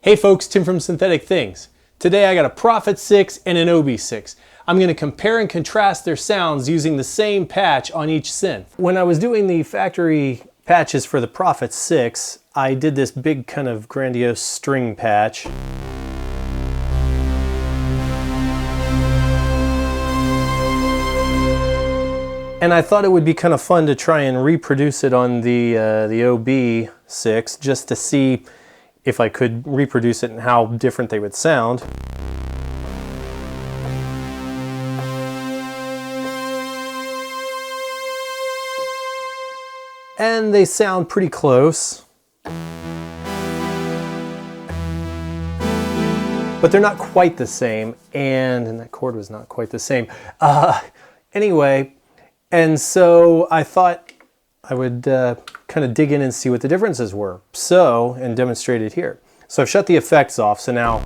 Hey folks, Tim from Synthetic Things. Today I got a Prophet-6 and an OB-6. I'm going to compare and contrast their sounds using the same patch on each synth. When I was doing the factory patches for the Prophet-6, I did this big kind of grandiose string patch. And I thought it would be kind of fun to try and reproduce it on the OB-6 just to see if I could reproduce it and how different they would sound. And they sound pretty close. But they're not quite the same, and that chord was not quite the same. Anyway, and so I thought I would kind of dig in and see what the differences were. And demonstrate it here. So I've shut the effects off, so now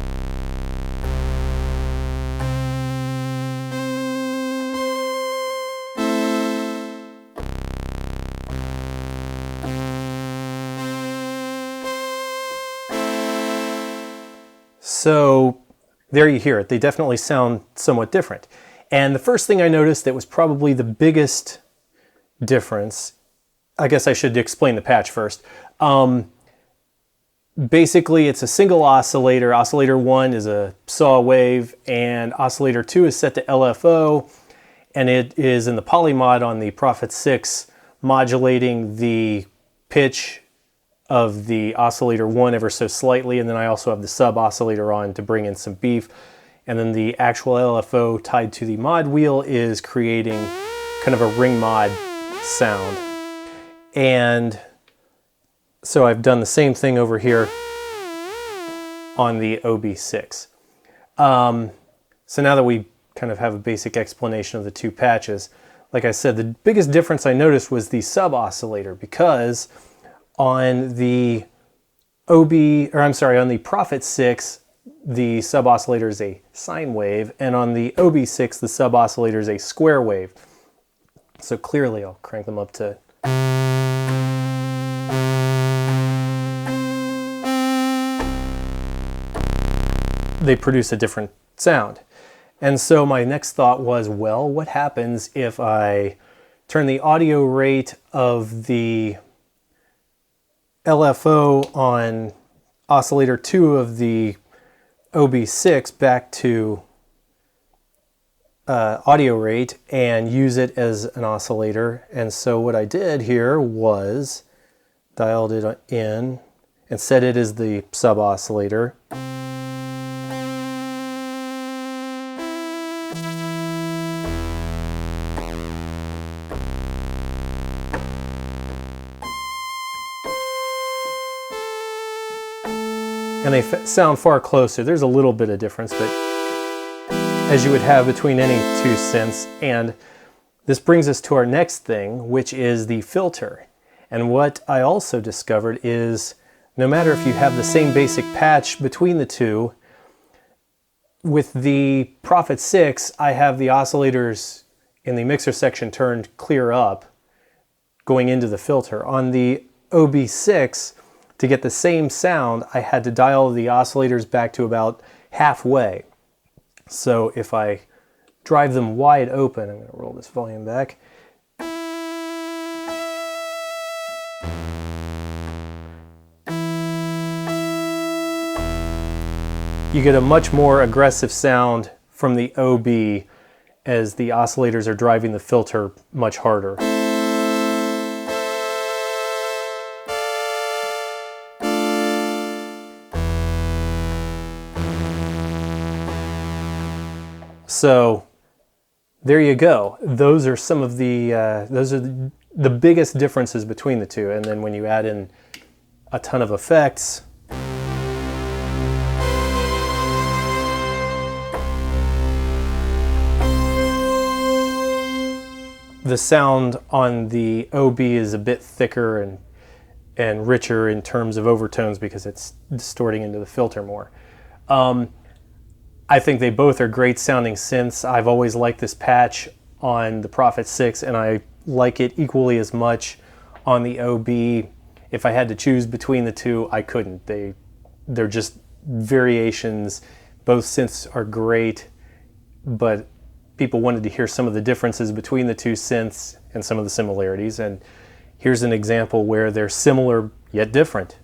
so there you hear it. They definitely sound somewhat different. And the first thing I noticed that was probably the biggest difference, I guess I should explain the patch first. Basically, it's a single oscillator. Oscillator 1 is a saw wave, and oscillator 2 is set to LFO, and it is in the polymod on the Prophet-6, modulating the pitch of the oscillator 1 ever so slightly, and then I also have the sub oscillator on to bring in some beef, and then the actual LFO tied to the mod wheel is creating kind of a ring mod sound. And so I've done the same thing over here on the OB-6. So now that we kind of have a basic explanation of the two patches, like I said, the biggest difference I noticed was the sub oscillator, because on the on the Prophet-6, the sub oscillator is a sine wave, and on the OB-6, the sub oscillator is a square wave. So clearly, I'll crank them up to. They produce a different sound. And so my next thought was, well, what happens if I turn the audio rate of the LFO on oscillator 2 of the OB-6 back to audio rate and use it as an oscillator? And so what I did here was dialed it in and set it as the sub oscillator. And they sound far closer. There's a little bit of difference, but as you would have between any two synths. And this brings us to our next thing, which is the filter. And what I also discovered is no matter if you have the same basic patch between the two, with the Prophet-6, I have the oscillators in the mixer section turned clear up going into the filter. On the OB-6, to get the same sound, I had to dial the oscillators back to about halfway. So if I drive them wide open, I'm going to roll this volume back. You get a much more aggressive sound from the OB as the oscillators are driving the filter much harder. So there you go. Those are some of the the biggest differences between the two. And then when you add in a ton of effects, the sound on the OB is a bit thicker and richer in terms of overtones because it's distorting into the filter more. I think they both are great sounding synths. I've always liked this patch on the Prophet-6, and I like it equally as much on the OB. If I had to choose between the two, I couldn't. They're just variations. Both synths are great, but people wanted to hear some of the differences between the two synths and some of the similarities. And here's an example where they're similar yet different.